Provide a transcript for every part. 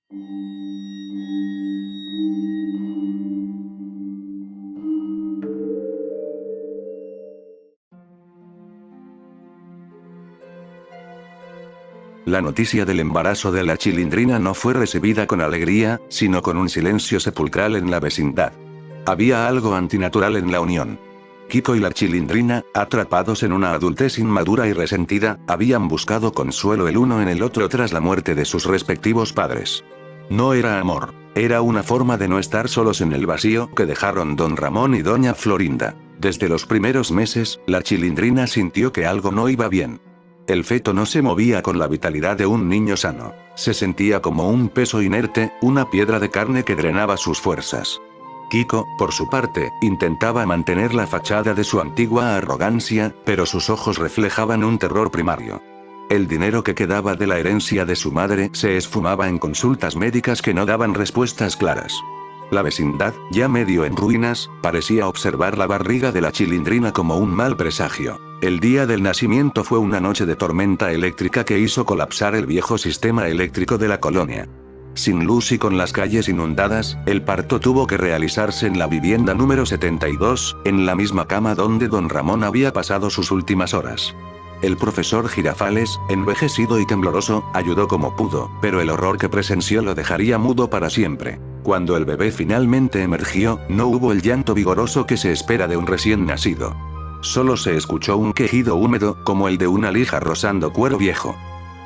La noticia del embarazo de la Chilindrina no fue recibida con alegría, sino con un silencio sepulcral en la vecindad. Había algo antinatural en la unión. Kiko y la Chilindrina, atrapados en una adultez inmadura y resentida, habían buscado consuelo el uno en el otro tras la muerte de sus respectivos padres. No era amor, era una forma de no estar solos en el vacío que dejaron don Ramón y doña Florinda. Desde los primeros meses, la Chilindrina sintió que algo no iba bien. El feto no se movía con la vitalidad de un niño sano. Se sentía como un peso inerte, una piedra de carne que drenaba sus fuerzas. Kiko, por su parte, intentaba mantener la fachada de su antigua arrogancia, pero sus ojos reflejaban un terror primario. El dinero que quedaba de la herencia de su madre se esfumaba en consultas médicas que no daban respuestas claras. La vecindad, ya medio en ruinas, parecía observar la barriga de la Chilindrina como un mal presagio. El día del nacimiento fue una noche de tormenta eléctrica que hizo colapsar el viejo sistema eléctrico de la colonia. Sin luz y con las calles inundadas, el parto tuvo que realizarse en la vivienda número 72, en la misma cama donde don Ramón había pasado sus últimas horas. El profesor Girafales, envejecido y tembloroso, ayudó como pudo, pero el horror que presenció lo dejaría mudo para siempre. Cuando el bebé finalmente emergió, no hubo el llanto vigoroso que se espera de un recién nacido. Solo se escuchó un quejido húmedo, como el de una lija rozando cuero viejo.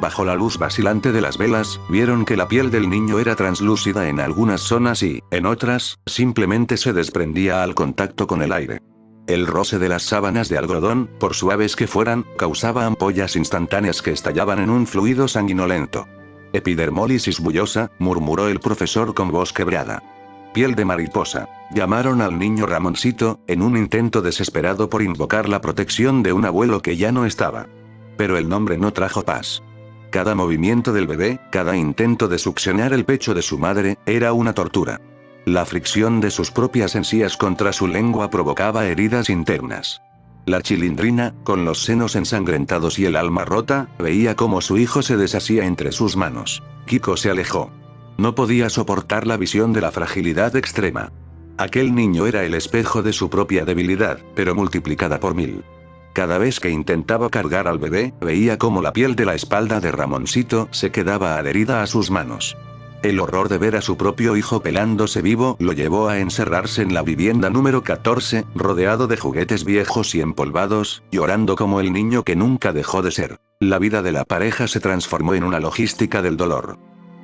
Bajo la luz vacilante de las velas, vieron que la piel del niño era translúcida en algunas zonas y, en otras, simplemente se desprendía al contacto con el aire. El roce de las sábanas de algodón, por suaves que fueran, causaba ampollas instantáneas que estallaban en un fluido sanguinolento. Epidermólisis bullosa, murmuró el profesor con voz quebrada. Piel de mariposa. Llamaron al niño Ramoncito, en un intento desesperado por invocar la protección de un abuelo que ya no estaba. Pero el nombre no trajo paz. Cada movimiento del bebé, cada intento de succionar el pecho de su madre, era una tortura. La fricción de sus propias encías contra su lengua provocaba heridas internas. La Chilindrina, con los senos ensangrentados y el alma rota, veía cómo su hijo se deshacía entre sus manos. Kiko se alejó. No podía soportar la visión de la fragilidad extrema. Aquel niño era el espejo de su propia debilidad, pero multiplicada por 1000. Cada vez que intentaba cargar al bebé, veía cómo la piel de la espalda de Ramoncito se quedaba adherida a sus manos. El horror de ver a su propio hijo pelándose vivo lo llevó a encerrarse en la vivienda número 14, rodeado de juguetes viejos y empolvados, llorando como el niño que nunca dejó de ser. La vida de la pareja se transformó en una logística del dolor.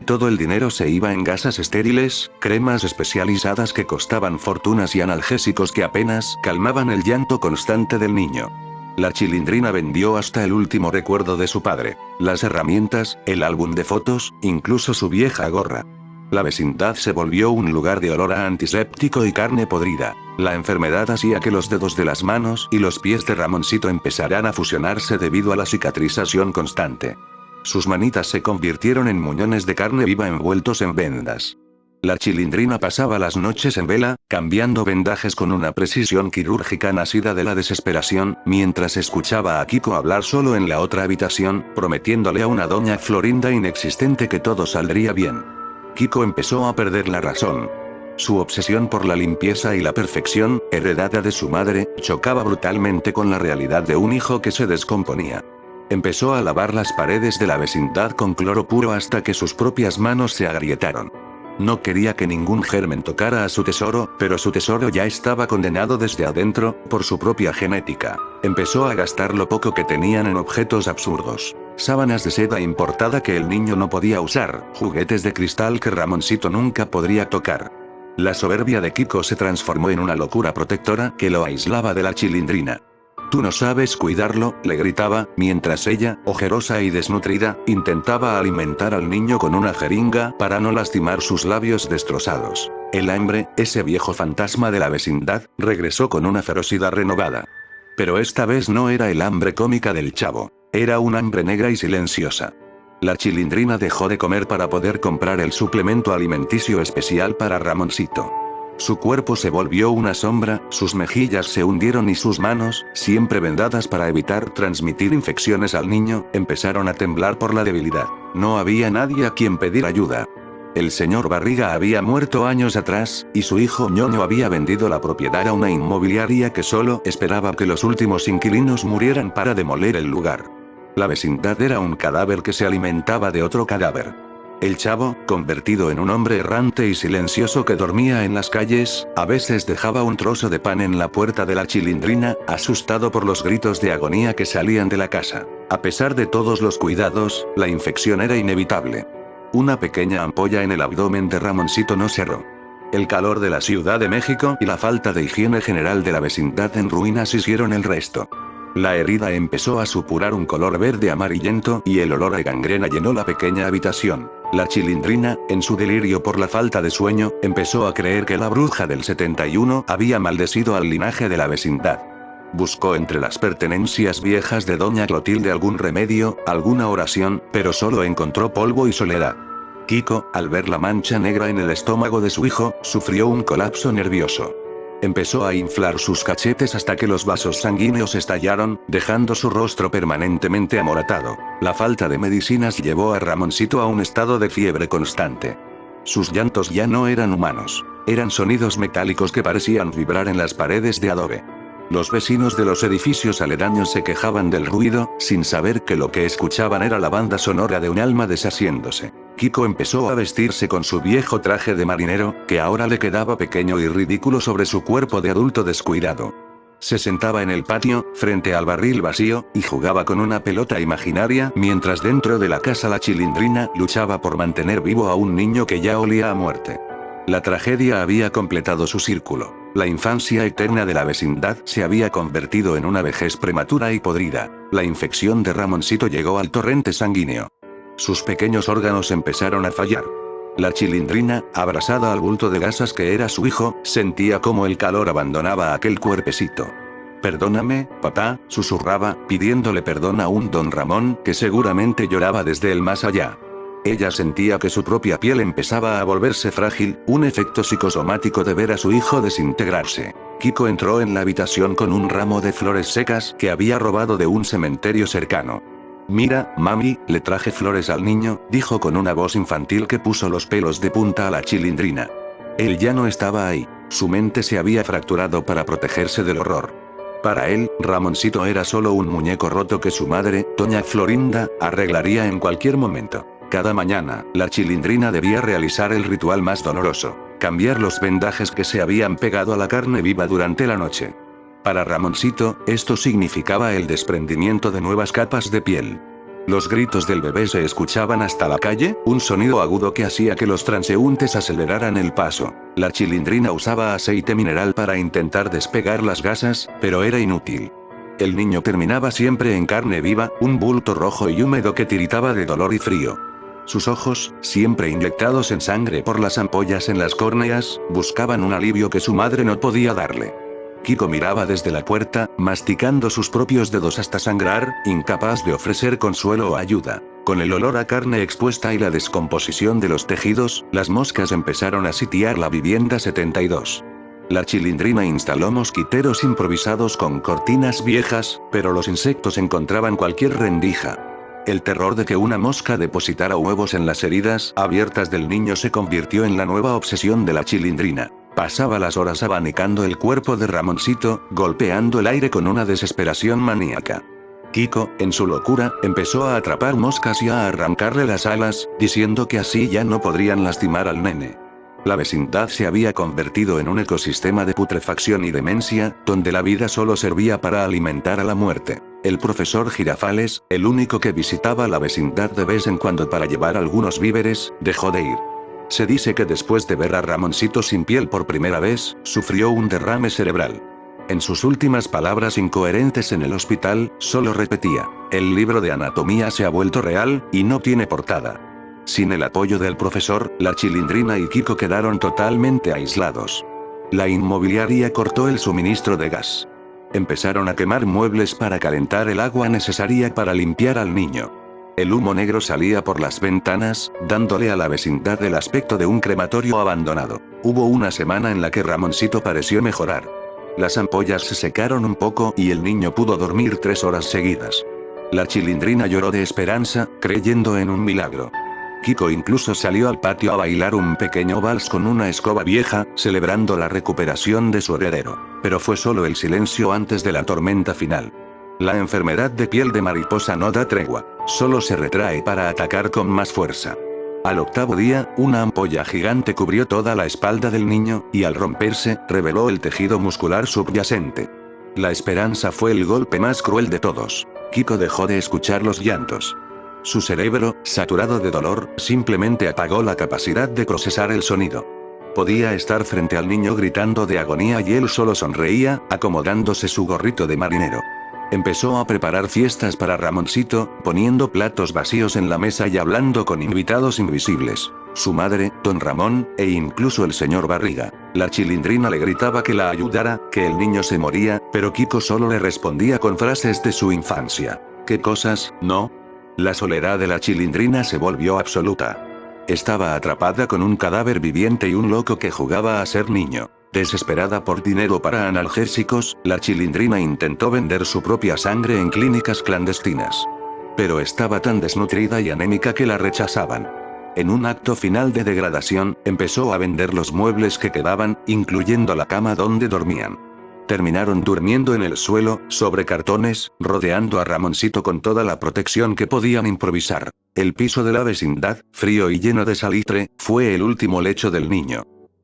Todo el dinero se iba en gasas estériles, cremas especializadas que costaban fortunas y analgésicos que apenas calmaban el llanto constante del niño. La Chilindrina vendió hasta el último recuerdo de su padre, las herramientas, el álbum de fotos, incluso su vieja gorra. La vecindad se volvió un lugar de olor a antiséptico y carne podrida. La enfermedad hacía que los dedos de las manos y los pies de Ramoncito empezaran a fusionarse debido a la cicatrización constante. Sus manitas se convirtieron en muñones de carne viva envueltos en vendas. La Chilindrina pasaba las noches en vela, cambiando vendajes con una precisión quirúrgica nacida de la desesperación, mientras escuchaba a Kiko hablar solo en la otra habitación, prometiéndole a una doña Florinda inexistente que todo saldría bien. Kiko empezó a perder la razón. Su obsesión por la limpieza y la perfección, heredada de su madre, chocaba brutalmente con la realidad de un hijo que se descomponía. Empezó a lavar las paredes de la vecindad con cloro puro hasta que sus propias manos se agrietaron. No quería que ningún germen tocara a su tesoro, pero su tesoro ya estaba condenado desde adentro, por su propia genética. Empezó a gastar lo poco que tenían en objetos absurdos. Sábanas de seda importada que el niño no podía usar, juguetes de cristal que Ramoncito nunca podría tocar. La soberbia de Kiko se transformó en una locura protectora que lo aislaba de la Chilindrina. «Tú no sabes cuidarlo», le gritaba, mientras ella, ojerosa y desnutrida, intentaba alimentar al niño con una jeringa para no lastimar sus labios destrozados. El hambre, ese viejo fantasma de la vecindad, regresó con una ferocidad renovada. Pero esta vez no era el hambre cómica del chavo. Era un hambre negra y silenciosa. La Chilindrina dejó de comer para poder comprar el suplemento alimenticio especial para Ramoncito. Su cuerpo se volvió una sombra, sus mejillas se hundieron y sus manos, siempre vendadas para evitar transmitir infecciones al niño, empezaron a temblar por la debilidad. No había nadie a quien pedir ayuda. El señor Barriga había muerto años atrás, y su hijo ñoño había vendido la propiedad a una inmobiliaria que solo esperaba que los últimos inquilinos murieran para demoler el lugar. La vecindad era un cadáver que se alimentaba de otro cadáver. El chavo, convertido en un hombre errante y silencioso que dormía en las calles, a veces dejaba un trozo de pan en la puerta de la Chilindrina, asustado por los gritos de agonía que salían de la casa. A pesar de todos los cuidados, la infección era inevitable. Una pequeña ampolla en el abdomen de Ramoncito no cerró. El calor de la Ciudad de México y la falta de higiene general de la vecindad en ruinas hicieron el resto. La herida empezó a supurar un color verde amarillento y el olor a gangrena llenó la pequeña habitación. La Chilindrina, en su delirio por la falta de sueño, empezó a creer que la bruja del 71 había maldecido al linaje de la vecindad. Buscó entre las pertenencias viejas de doña Clotilde algún remedio, alguna oración, pero solo encontró polvo y soledad. Kiko, al ver la mancha negra en el estómago de su hijo, sufrió un colapso nervioso. Empezó a inflar sus cachetes hasta que los vasos sanguíneos estallaron, dejando su rostro permanentemente amoratado. La falta de medicinas llevó a Ramoncito a un estado de fiebre constante. Sus llantos ya no eran humanos. Eran sonidos metálicos que parecían vibrar en las paredes de adobe. Los vecinos de los edificios aledaños se quejaban del ruido, sin saber que lo que escuchaban era la banda sonora de un alma deshaciéndose. Kiko empezó a vestirse con su viejo traje de marinero, que ahora le quedaba pequeño y ridículo sobre su cuerpo de adulto descuidado. Se sentaba en el patio, frente al barril vacío, y jugaba con una pelota imaginaria, mientras dentro de la casa la Chilindrina luchaba por mantener vivo a un niño que ya olía a muerte. La tragedia había completado su círculo. La infancia eterna de la vecindad se había convertido en una vejez prematura y podrida. La infección de Ramoncito llegó al torrente sanguíneo. Sus pequeños órganos empezaron a fallar. La Chilindrina, abrazada al bulto de gasas que era su hijo, sentía cómo el calor abandonaba aquel cuerpecito. «Perdóname, papá», susurraba, pidiéndole perdón a un don Ramón que seguramente lloraba desde el más allá. Ella sentía que su propia piel empezaba a volverse frágil, un efecto psicosomático de ver a su hijo desintegrarse. Kiko entró en la habitación con un ramo de flores secas que había robado de un cementerio cercano. «Mira, mami, le traje flores al niño», dijo con una voz infantil que puso los pelos de punta a la Chilindrina. Él ya no estaba ahí. Su mente se había fracturado para protegerse del horror. Para él, Ramoncito era solo un muñeco roto que su madre, doña Florinda, arreglaría en cualquier momento. Cada mañana, la Chilindrina debía realizar el ritual más doloroso: cambiar los vendajes que se habían pegado a la carne viva durante la noche. Para Ramoncito, esto significaba el desprendimiento de nuevas capas de piel. Los gritos del bebé se escuchaban hasta la calle, un sonido agudo que hacía que los transeúntes aceleraran el paso. La Chilindrina usaba aceite mineral para intentar despegar las gasas, pero era inútil. El niño terminaba siempre en carne viva, un bulto rojo y húmedo que tiritaba de dolor y frío. Sus ojos, siempre inyectados en sangre por las ampollas en las córneas, buscaban un alivio que su madre no podía darle. Kiko miraba desde la puerta, masticando sus propios dedos hasta sangrar, incapaz de ofrecer consuelo o ayuda. Con el olor a carne expuesta y la descomposición de los tejidos, las moscas empezaron a sitiar la vivienda 72. La Chilindrina instaló mosquiteros improvisados con cortinas viejas, pero los insectos encontraban cualquier rendija. El terror de que una mosca depositara huevos en las heridas abiertas del niño se convirtió en la nueva obsesión de la Chilindrina. Pasaba las horas abanicando el cuerpo de Ramoncito, golpeando el aire con una desesperación maníaca. Kiko, en su locura, empezó a atrapar moscas y a arrancarle las alas, diciendo que así ya no podrían lastimar al nene. La vecindad se había convertido en un ecosistema de putrefacción y demencia, donde la vida solo servía para alimentar a la muerte. El profesor Girafales, el único que visitaba la vecindad de vez en cuando para llevar algunos víveres, dejó de ir. Se dice que después de ver a Ramoncito sin piel por primera vez, sufrió un derrame cerebral. En sus últimas palabras incoherentes en el hospital, solo repetía: «El libro de anatomía se ha vuelto real, y no tiene portada». Sin el apoyo del profesor, la Chilindrina y Kiko quedaron totalmente aislados. La inmobiliaria cortó el suministro de gas. Empezaron a quemar muebles para calentar el agua necesaria para limpiar al niño. El humo negro salía por las ventanas, dándole a la vecindad el aspecto de un crematorio abandonado. Hubo una semana en la que Ramoncito pareció mejorar. Las ampollas se secaron un poco y el niño pudo dormir 3 horas seguidas. La Chilindrina lloró de esperanza, creyendo en un milagro. Kiko incluso salió al patio a bailar un pequeño vals con una escoba vieja, celebrando la recuperación de su heredero. Pero fue solo el silencio antes de la tormenta final. La enfermedad de piel de mariposa no da tregua, solo se retrae para atacar con más fuerza. Al octavo día, una ampolla gigante cubrió toda la espalda del niño, y al romperse, reveló el tejido muscular subyacente. La esperanza fue el golpe más cruel de todos. Kiko dejó de escuchar los llantos. Su cerebro, saturado de dolor, simplemente apagó la capacidad de procesar el sonido. Podía estar frente al niño gritando de agonía y él solo sonreía, acomodándose su gorrito de marinero. Empezó a preparar fiestas para Ramoncito, poniendo platos vacíos en la mesa y hablando con invitados invisibles. Su madre, don Ramón, e incluso el señor Barriga. La Chilindrina le gritaba que la ayudara, que el niño se moría, pero Kiko solo le respondía con frases de su infancia. ¿Qué cosas, no? La soledad de la Chilindrina se volvió absoluta. Estaba atrapada con un cadáver viviente y un loco que jugaba a ser niño. Desesperada por dinero para analgésicos, la Chilindrina intentó vender su propia sangre en clínicas clandestinas. Pero estaba tan desnutrida y anémica que la rechazaban. En un acto final de degradación, empezó a vender los muebles que quedaban, incluyendo la cama donde dormían. Terminaron durmiendo en el suelo, sobre cartones, rodeando a Ramoncito con toda la protección que podían improvisar. El piso de la vecindad, frío y lleno de salitre, fue el último lecho del niño.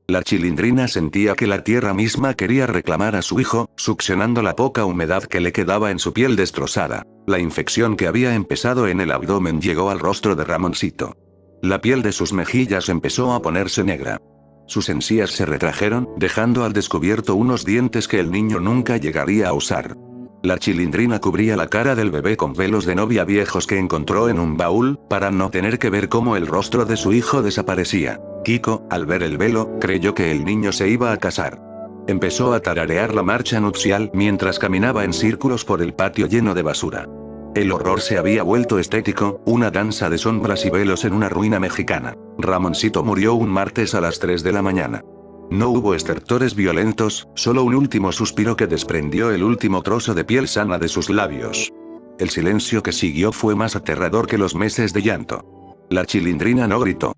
La Chilindrina sentía que la tierra misma quería reclamar a su hijo, succionando la poca humedad que le quedaba en su piel destrozada. La infección que había empezado en el abdomen llegó al rostro de Ramoncito. La piel de sus mejillas empezó a ponerse negra. Sus encías se retrajeron, dejando al descubierto unos dientes que el niño nunca llegaría a usar. La Chilindrina cubría la cara del bebé con velos de novia viejos que encontró en un baúl, para no tener que ver cómo el rostro de su hijo desaparecía. Kiko, al ver el velo, creyó que el niño se iba a casar. Empezó a tararear la marcha nupcial mientras caminaba en círculos por el patio lleno de basura. El horror se había vuelto estético, una danza de sombras y velos en una ruina mexicana. Ramoncito murió un martes a las 3 de la mañana. No hubo estertores violentos, solo un último suspiro que desprendió el último trozo de piel sana de sus labios. El silencio que siguió fue más aterrador que los meses de llanto. La Chilindrina no gritó.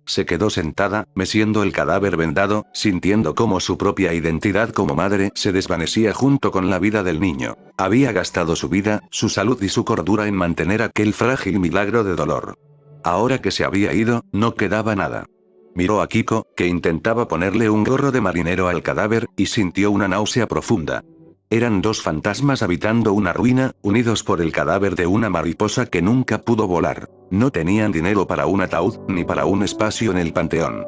Se quedó sentada, meciendo el cadáver vendado, sintiendo cómo su propia identidad como madre se desvanecía junto con la vida del niño. Había gastado su vida, su salud y su cordura en mantener aquel frágil milagro de dolor. Ahora que se había ido, no quedaba nada. Miró a Kiko, que intentaba ponerle un gorro de marinero al cadáver, y sintió una náusea profunda. Eran dos fantasmas habitando una ruina, unidos por el cadáver de una mariposa que nunca pudo volar. No tenían dinero para un ataúd, ni para un espacio en el panteón.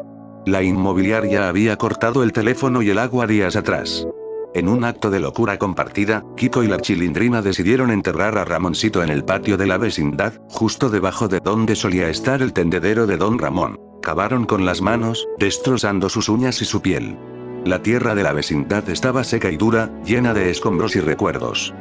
La inmobiliaria había cortado el teléfono y el agua días atrás. En un acto de locura compartida, Kiko y la Chilindrina decidieron enterrar a Ramoncito en el patio de la vecindad, justo debajo de donde solía estar el tendedero de don Ramón. Cavaron con las manos, destrozando sus uñas y su piel. La tierra de la vecindad estaba seca y dura, llena de escombros y recuerdos.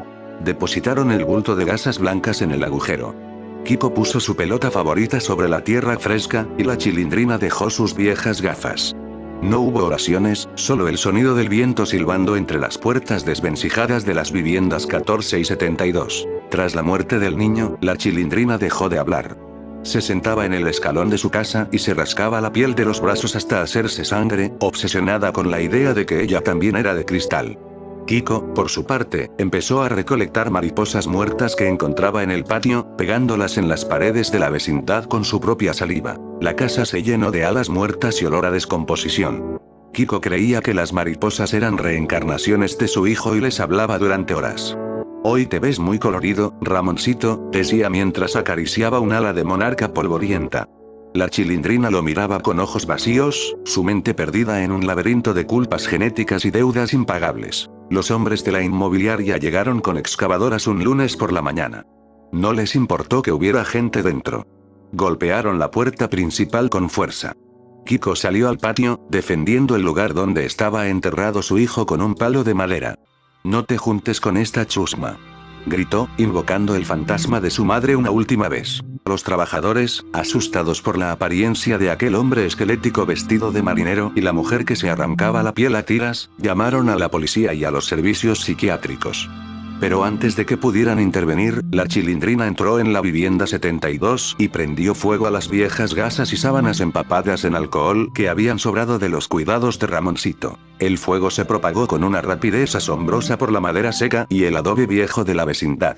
Depositaron el bulto de gasas blancas en el agujero. Kiko puso su pelota favorita sobre la tierra fresca, y la Chilindrina dejó sus viejas gafas. No hubo oraciones, solo el sonido del viento silbando entre las puertas desvencijadas de las viviendas 14 y 72. Tras la muerte del niño, la Chilindrina dejó de hablar. Se sentaba en el escalón de su casa y se rascaba la piel de los brazos hasta hacerse sangre, obsesionada con la idea de que ella también era de cristal. Kiko, por su parte, empezó a recolectar mariposas muertas que encontraba en el patio, pegándolas en las paredes de la vecindad con su propia saliva. La casa se llenó de alas muertas y olor a descomposición. Kiko creía que las mariposas eran reencarnaciones de su hijo y les hablaba durante horas. «Hoy te ves muy colorido, Ramoncito», decía mientras acariciaba un ala de monarca polvorienta. La Chilindrina lo miraba con ojos vacíos, su mente perdida en un laberinto de culpas genéticas y deudas impagables. Los hombres de la inmobiliaria llegaron con excavadoras un lunes por la mañana. No les importó que hubiera gente dentro. Golpearon la puerta principal con fuerza. Kiko salió al patio, defendiendo el lugar donde estaba enterrado su hijo con un palo de madera. «No te juntes con esta chusma», gritó, invocando el fantasma de su madre una última vez. Los trabajadores, asustados por la apariencia de aquel hombre esquelético vestido de marinero y la mujer que se arrancaba la piel a tiras, llamaron a la policía y a los servicios psiquiátricos. Pero antes de que pudieran intervenir, la Chilindrina entró en la vivienda 72 y prendió fuego a las viejas gasas y sábanas empapadas en alcohol que habían sobrado de los cuidados de Ramoncito. El fuego se propagó con una rapidez asombrosa por la madera seca y el adobe viejo de la vecindad.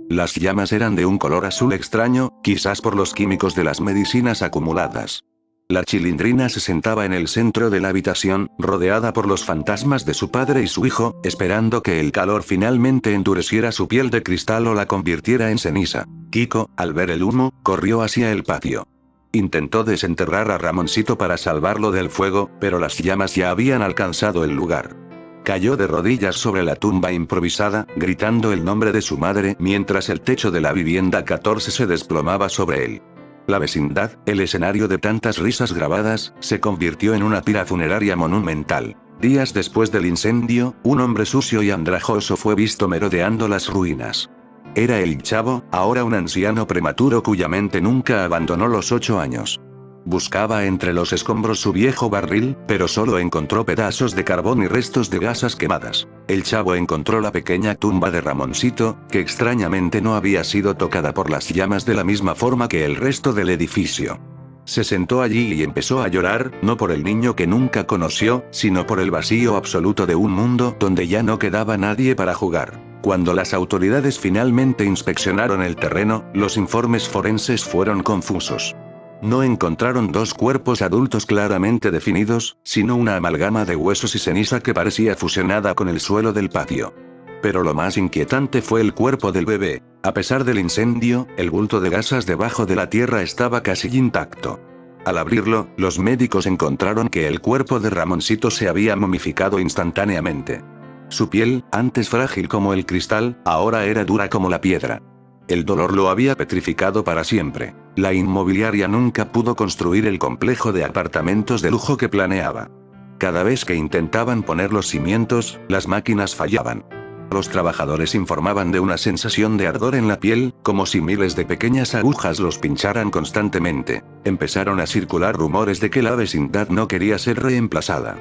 Las llamas eran de un color azul extraño, quizás por los químicos de las medicinas acumuladas. La Chilindrina se sentaba en el centro de la habitación, rodeada por los fantasmas de su padre y su hijo, esperando que el calor finalmente endureciera su piel de cristal o la convirtiera en ceniza. Kiko, al ver el humo, corrió hacia el patio. Intentó desenterrar a Ramoncito para salvarlo del fuego, pero las llamas ya habían alcanzado el lugar. Cayó de rodillas sobre la tumba improvisada, gritando el nombre de su madre mientras el techo de la vivienda 14 se desplomaba sobre él. La vecindad, el escenario de tantas risas grabadas, se convirtió en una pira funeraria monumental. Días después del incendio, un hombre sucio y andrajoso fue visto merodeando las ruinas. Era el Chavo, ahora un anciano prematuro cuya mente nunca abandonó los 8 años. Buscaba entre los escombros su viejo barril, pero solo encontró pedazos de carbón y restos de gasas quemadas. El Chavo encontró la pequeña tumba de Ramoncito, que extrañamente no había sido tocada por las llamas de la misma forma que el resto del edificio. Se sentó allí y empezó a llorar, no por el niño que nunca conoció, sino por el vacío absoluto de un mundo donde ya no quedaba nadie para jugar. Cuando las autoridades finalmente inspeccionaron el terreno, los informes forenses fueron confusos. No encontraron dos cuerpos adultos claramente definidos, sino una amalgama de huesos y ceniza que parecía fusionada con el suelo del patio. Pero lo más inquietante fue el cuerpo del bebé. A pesar del incendio, el bulto de gasas debajo de la tierra estaba casi intacto. Al abrirlo, los médicos encontraron que el cuerpo de Ramoncito se había momificado instantáneamente. Su piel, antes frágil como el cristal, ahora era dura como la piedra. El dolor lo había petrificado para siempre. La inmobiliaria nunca pudo construir el complejo de apartamentos de lujo que planeaba. Cada vez que intentaban poner los cimientos, las máquinas fallaban. Los trabajadores informaban de una sensación de ardor en la piel, como si miles de pequeñas agujas los pincharan constantemente. Empezaron a circular rumores de que la vecindad no quería ser reemplazada.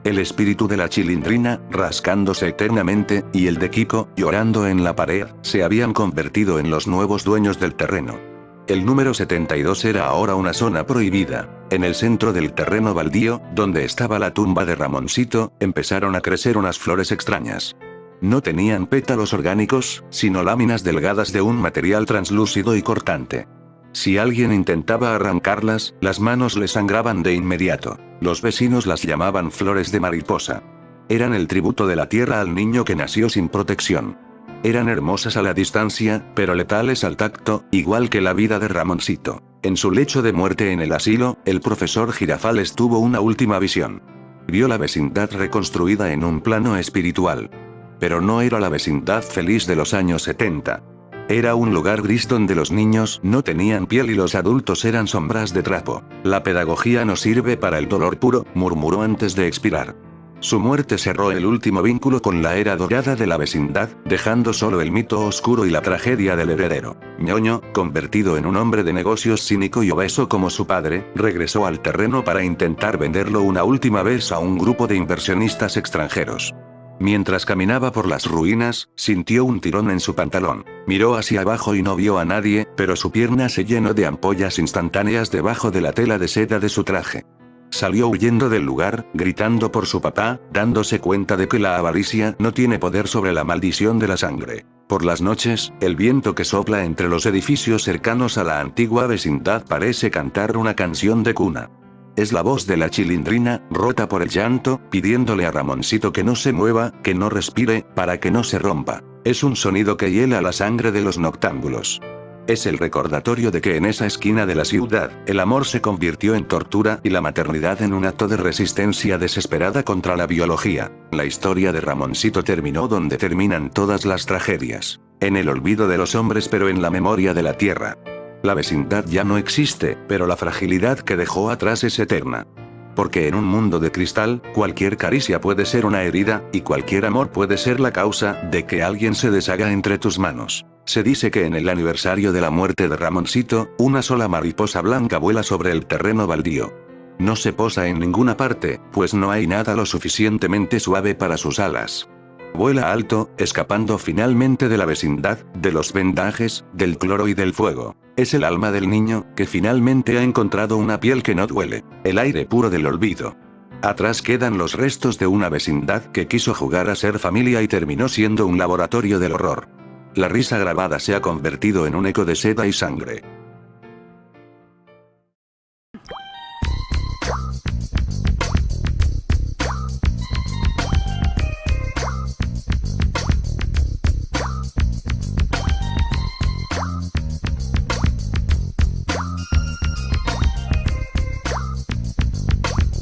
El espíritu de la Chilindrina, rascándose eternamente, y el de Kiko, llorando en la pared, se habían convertido en los nuevos dueños del terreno. El número 72 era ahora una zona prohibida. En el centro del terreno baldío, donde estaba la tumba de Ramoncito, empezaron a crecer unas flores extrañas. No tenían pétalos orgánicos, sino láminas delgadas de un material translúcido y cortante. Si alguien intentaba arrancarlas, las manos le sangraban de inmediato. Los vecinos las llamaban flores de mariposa. Eran el tributo de la tierra al niño que nació sin protección. Eran hermosas a la distancia, pero letales al tacto, igual que la vida de Ramoncito. En su lecho de muerte en el asilo, el profesor Girafales tuvo una última visión. Vio la vecindad reconstruida en un plano espiritual. Pero no era la vecindad feliz de los años 70. Era un lugar gris donde los niños no tenían piel y los adultos eran sombras de trapo. La pedagogía no sirve para el dolor puro, murmuró antes de expirar. Su muerte cerró el último vínculo con la era dorada de la vecindad, dejando solo el mito oscuro y la tragedia del heredero. Ñoño, convertido en un hombre de negocios cínico y obeso como su padre, regresó al terreno para intentar venderlo una última vez a un grupo de inversionistas extranjeros. Mientras caminaba por las ruinas, sintió un tirón en su pantalón. Miró hacia abajo y no vio a nadie, pero su pierna se llenó de ampollas instantáneas debajo de la tela de seda de su traje. Salió huyendo del lugar, gritando por su papá, dándose cuenta de que la avaricia no tiene poder sobre la maldición de la sangre. Por las noches, el viento que sopla entre los edificios cercanos a la antigua vecindad parece cantar una canción de cuna. Es la voz de la Chilindrina, rota por el llanto, pidiéndole a Ramoncito que no se mueva, que no respire, para que no se rompa. Es un sonido que hiela la sangre de los noctámbulos. Es el recordatorio de que en esa esquina de la ciudad, el amor se convirtió en tortura y la maternidad en un acto de resistencia desesperada contra la biología. La historia de Ramoncito terminó donde terminan todas las tragedias. En el olvido de los hombres, pero en la memoria de la tierra. La vecindad ya no existe, pero la fragilidad que dejó atrás es eterna. Porque en un mundo de cristal, cualquier caricia puede ser una herida, y cualquier amor puede ser la causa de que alguien se deshaga entre tus manos. Se dice que en el aniversario de la muerte de Ramoncito, una sola mariposa blanca vuela sobre el terreno baldío. No se posa en ninguna parte, pues no hay nada lo suficientemente suave para sus alas. Vuela alto, escapando finalmente de la vecindad, de los vendajes, del cloro y del fuego. Es el alma del niño, que finalmente ha encontrado una piel que no duele. El aire puro del olvido. Atrás quedan los restos de una vecindad que quiso jugar a ser familia y terminó siendo un laboratorio del horror. La risa grabada se ha convertido en un eco de seda y sangre.